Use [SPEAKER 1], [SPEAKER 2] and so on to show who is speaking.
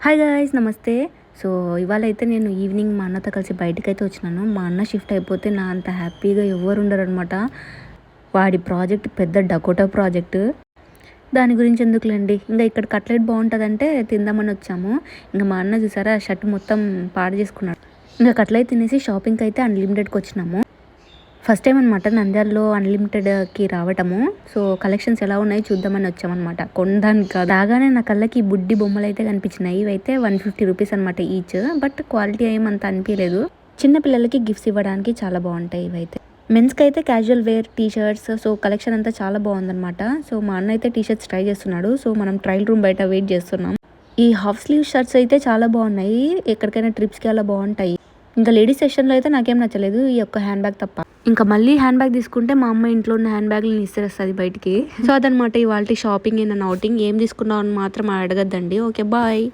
[SPEAKER 1] Hi guys, నమస్తే. So ఇవాళ అయితే నేను ఈవినింగ్ మా అన్నతో కలిసి బయటకైతే వచ్చినాను. మా అన్న షిఫ్ట్ అయిపోతే నా అంత హ్యాపీగా ఎవ్వరు ఉండరనమాట. వాడి ప్రాజెక్ట్ పెద్ద డకోటా ప్రాజెక్టు. దాని గురించి ఎందుకులేండి, ఇంకా ఇక్కడ కట్లెట్ బాగుంటుందంటే తిందామని వచ్చాము. ఇంకా మా అన్న చూసారా షర్ట్ మొత్తం పాడు చేసుకున్నాడు. ఇంకా కట్లెట్ తినేసి షాపింగ్కి అయితే అన్లిమిటెడ్కి వచ్చినాము. ఫస్ట్ టైం అనమాట నంద్యాలలో అన్లిమిటెడ్కి రావటము. సో కలెక్షన్స్ ఎలా ఉన్నాయి చూద్దామని వచ్చామన్నమాట. కొనడానికి రాగానే నా కళ్ళకి బుడ్డి బొమ్మలు అయితే కనిపించినాయి. ఇవైతే 150 రూపీస్ అనమాట ఈచ్. బట్ క్వాలిటీ ఏమంత అనిపించలేదు. చిన్న పిల్లలకి గిఫ్ట్స్ ఇవ్వడానికి చాలా బాగుంటాయి ఇవైతే. మెన్స్కి అయితే casual wear T shirts, so collection అంతా చాలా బాగుందన్నమాట. సో మా అన్న అయితే టీ షర్ట్స్ ట్రై చేస్తున్నాడు. సో మనం ట్రయల్ రూమ్ బయట వెయిట్ చేస్తున్నాం. ఈ హాఫ్ స్లీవ్ షర్ట్స్ అయితే చాలా బాగున్నాయి. ఎక్కడికైనా ట్రిప్స్కి అలా బాగుంటాయి. ఇంకా లేడీస్ సెషన్లో అయితే నాకేం నచ్చలేదు, ఈ యొక్క హ్యాండ్ బ్యాగ్ తప్ప. ఇంకా మళ్ళీ హ్యాండ్ బ్యాగ్ తీసుకుంటే మా అమ్మ ఇంట్లో ఉన్న హ్యాండ్ బ్యాగ్ని ఇస్తేస్తుంది బయటికి. సో అదనమాట ఇవాళ షాపింగ్ అండ్ అవుటింగ్. ఏం తీసుకున్నావు అని మాత్రం అడగద్దండి. Okay, bye.